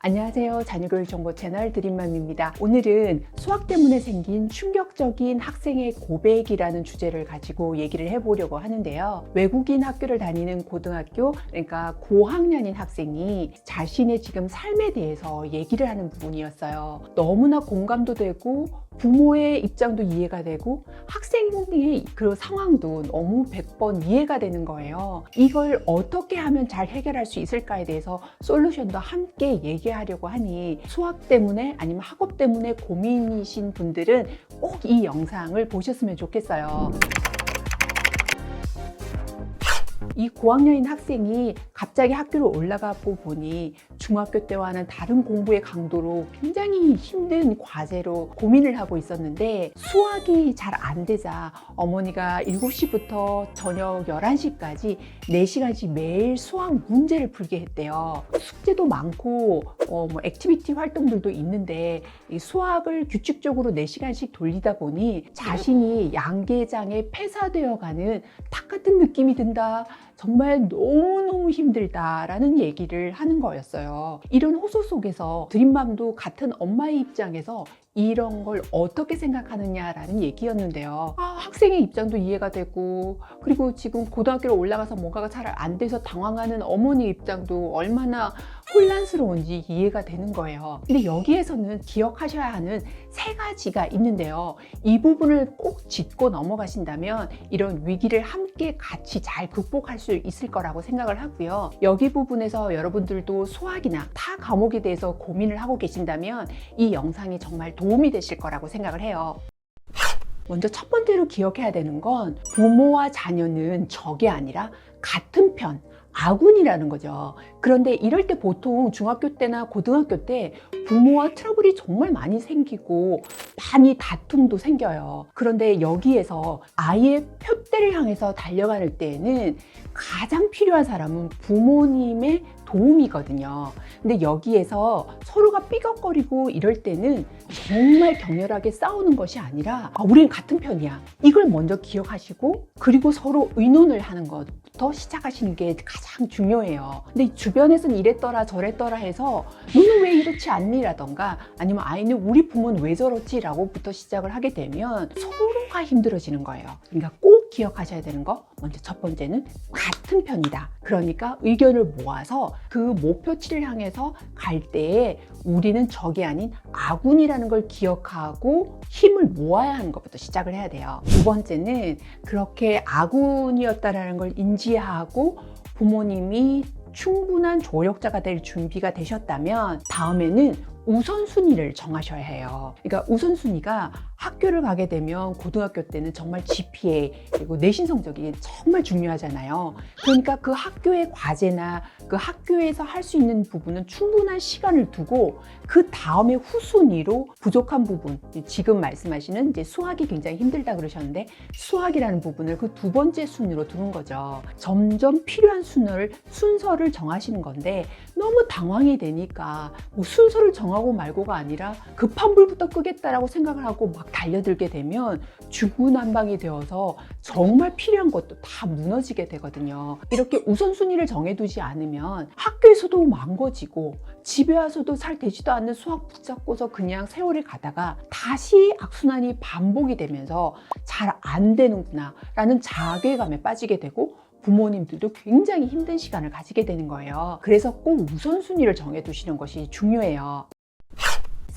안녕하세요. 자녀교육 정보 채널 드림맘입니다. 오늘은 수학 때문에 생긴 충격적인 학생의 고백이라는 주제를 가지고 얘기를 해보려고 하는데요. 외국인 학교를 다니는 고등학교, 그러니까 고학년인 학생이 자신의 지금 삶에 대해서 얘기를 하는 부분이었어요. 너무나 공감도 되고 부모의 입장도 이해가 되고 학생의 그 상황도 너무 100번 이해가 되는 거예요. 이걸 어떻게 하면 잘 해결할 수 있을까에 대해서 솔루션도 함께 얘기하려고 하니 수학 때문에 아니면 학업 때문에 고민이신 분들은 꼭 이 영상을 보셨으면 좋겠어요. 이 고학년인 학생이 갑자기 학교로 올라가고 보니 중학교 때와는 다른 공부의 강도로 굉장히 힘든 과제로 고민을 하고 있었는데 수학이 잘 안 되자 어머니가 7시부터 저녁 11시까지 4시간씩 매일 수학 문제를 풀게 했대요. 숙제도 많고 액티비티 활동들도 있는데 이 수학을 규칙적으로 4시간씩 돌리다 보니 자신이 양계장에 폐사되어가는 닭 같은 느낌이 든다. 정말 너무너무 힘들다라는 얘기를 하는 거였어요. 이런 호소 속에서 드림맘도 같은 엄마의 입장에서 이런 걸 어떻게 생각하느냐라는 얘기였는데요. 학생의 입장도 이해가 되고, 그리고 지금 고등학교로 올라가서 뭔가가 잘 안 돼서 당황하는 어머니 입장도 얼마나 혼란스러운지 이해가 되는 거예요. 근데 여기에서는 기억하셔야 하는 3가지가 있는데요. 이 부분을 꼭 짚고 넘어가신다면 이런 위기를 함께 같이 잘 극복할 수 있을 거라고 생각을 하고요. 여기 부분에서 여러분들도 수학이나 타 과목에 대해서 고민을 하고 계신다면 이 영상이 정말 도움이 되실 거라고 생각을 해요. 먼저 첫 번째로 기억해야 되는 건 부모와 자녀는 적이 아니라 같은 편, 아군이라는 거죠. 그런데 이럴 때 보통 중학교 때나 고등학교 때 부모와 트러블이 정말 많이 생기고 많이 다툼도 생겨요. 그런데 여기에서 아이의 표대를 향해서 달려갈 때에는 가장 필요한 사람은 부모님의 도움이거든요. 근데 여기에서 서로가 삐걱거리고 이럴 때는 정말 격렬하게 싸우는 것이 아니라 우리는 같은 편이야. 이걸 먼저 기억하시고 그리고 서로 의논을 하는 것부터 시작하시는 게 가장 중요해요. 근데 주변에서는 이랬더라 저랬더라 해서 너는 왜 이렇지 않니? 라던가 아니면 아이는 우리 부모는 왜 저렇지? 라고부터 시작을 하게 되면 서로가 힘들어지는 거예요. 그러니까 꼭 기억하셔야 되는 거 먼저 첫 번째는 같은 편이다. 그러니까 의견을 모아서 그 목표치를 향해서 갈 때에 우리는 적이 아닌 아군이라는 걸 기억하고 힘을 모아야 하는 것부터 시작을 해야 돼요. 두 번째는 그렇게 아군이었다라는 걸 인지하고 부모님이 충분한 조력자가 될 준비가 되셨다면 다음에는 우선순위를 정하셔야 해요. 그러니까 우선순위가 학교를 가게 되면 고등학교 때는 정말 GPA 그리고 내신 성적이 정말 중요하잖아요. 그러니까 그 학교의 과제나 그 학교에서 할 수 있는 부분은 충분한 시간을 두고 그 다음에 후순위로 부족한 부분, 지금 말씀하시는 이제 수학이 굉장히 힘들다 그러셨는데 수학이라는 부분을 그 2번째 순위로 두는 거죠. 점점 필요한 순서를 정하시는 건데 너무 당황이 되니까 순서를 정하고 말고가 아니라 급한 불부터 끄겠다라고 생각을 하고 막 달려들게 되면 중구난방이 되어서 정말 필요한 것도 다 무너지게 되거든요. 이렇게 우선순위를 정해두지 않으면 학교에서도 망가지고 집에 와서도 잘 되지도 않는 수학 붙잡고서 그냥 세월을 가다가 다시 악순환이 반복이 되면서 잘 안 되는구나 라는 자괴감에 빠지게 되고 부모님들도 굉장히 힘든 시간을 가지게 되는 거예요. 그래서 꼭 우선순위를 정해두시는 것이 중요해요.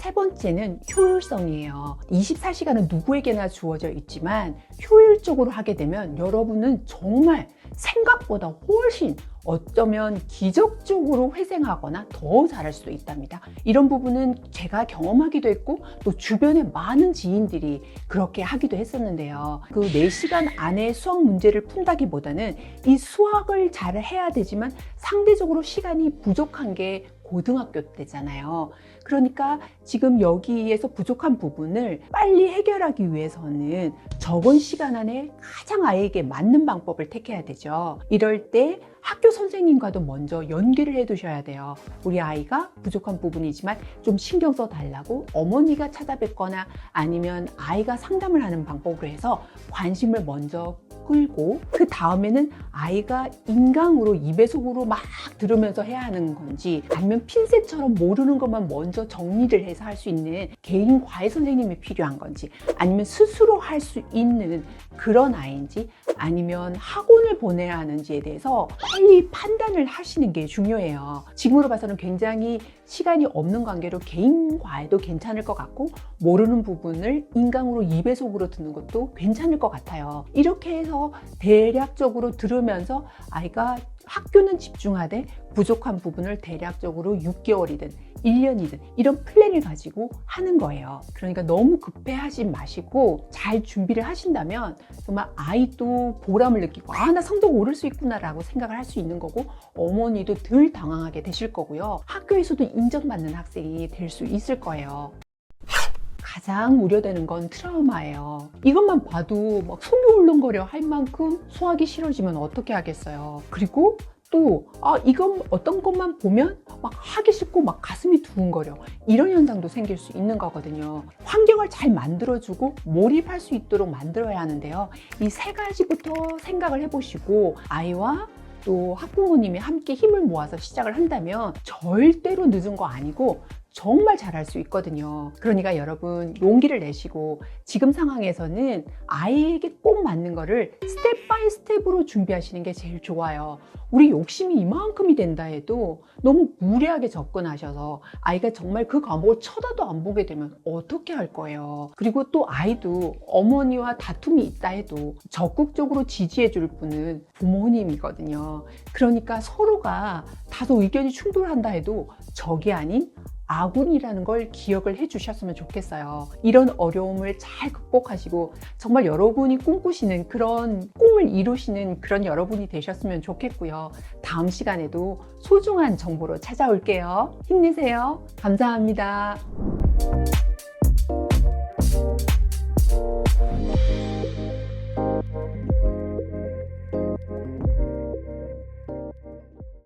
3번째는 효율성이에요. 24시간은 누구에게나 주어져 있지만 효율적으로 하게 되면 여러분은 정말 생각보다 훨씬 어쩌면 기적적으로 회생하거나 더 잘할 수도 있답니다. 이런 부분은 제가 경험하기도 했고 또 주변에 많은 지인들이 그렇게 하기도 했었는데요. 그 4시간 안에 수학 문제를 푼다기보다는 이 수학을 잘 해야 되지만 상대적으로 시간이 부족한 게 고등학교 때잖아요. 그러니까 지금 여기에서 부족한 부분을 빨리 해결하기 위해서는 적은 시간 안에 가장 아이에게 맞는 방법을 택해야 되죠. 이럴 때 학교 선생님과도 먼저 연계를 해 두셔야 돼요. 우리 아이가 부족한 부분이지만 좀 신경 써 달라고 어머니가 찾아뵙거나 아니면 아이가 상담을 하는 방법으로 해서 관심을 먼저 끌고 그 다음에는 아이가 인강으로 2배속으로 막 들으면서 해야 하는 건지 아니면 핀셋처럼 모르는 것만 먼저 정리를 해서 할 수 있는 개인 과외 선생님이 필요한 건지 아니면 스스로 할 수 있는 그런 아이인지 아니면 학원을 보내야 하는지에 대해서 빨리 판단을 하시는 게 중요해요. 지금으로 봐서는 굉장히 시간이 없는 관계로 개인 과외도 괜찮을 것 같고 모르는 부분을 인강으로 2배속으로 듣는 것도 괜찮을 것 같아요. 이렇게 해서 대략적으로 들으면서 아이가 학교는 집중하되 부족한 부분을 대략적으로 6개월이든 1년이든 이런 플랜을 가지고 하는 거예요. 그러니까 너무 급해하지 마시고 잘 준비를 하신다면 정말 아이도 보람을 느끼고 나 성적 오를 수 있구나 라고 생각을 할 수 있는 거고 어머니도 덜 당황하게 되실 거고요. 학교에서도 인정받는 학생이 될 수 있을 거예요. 가장 우려되는 건 트라우마예요. 이것만 봐도 막 속이 울렁거려 할 만큼 소화기 싫어지면 어떻게 하겠어요. 그리고 또 이건 어떤 것만 보면 막 하기 싫고 막 가슴이 두근거려 이런 현상도 생길 수 있는 거거든요. 환경을 잘 만들어주고 몰입할 수 있도록 만들어야 하는데요. 이 세 가지부터 생각을 해보시고 아이와 또 학부모님이 함께 힘을 모아서 시작을 한다면 절대로 늦은 거 아니고 정말 잘할 수 있거든요. 그러니까 여러분 용기를 내시고 지금 상황에서는 아이에게 꼭 맞는 거를 스텝 바이 스텝으로 준비하시는 게 제일 좋아요. 우리 욕심이 이만큼이 된다 해도 너무 무리하게 접근하셔서 아이가 정말 그 과목을 쳐다도 안 보게 되면 어떻게 할 거예요. 그리고 또 아이도 어머니와 다툼이 있다 해도 적극적으로 지지해 줄 분은 부모님이거든요. 그러니까 서로가 다소 의견이 충돌한다 해도 적이 아닌 아군이라는 걸 기억을 해 주셨으면 좋겠어요. 이런 어려움을 잘 극복하시고 정말 여러분이 꿈꾸시는 그런 꿈을 이루시는 그런 여러분이 되셨으면 좋겠고요. 다음 시간에도 소중한 정보로 찾아올게요. 힘내세요. 감사합니다.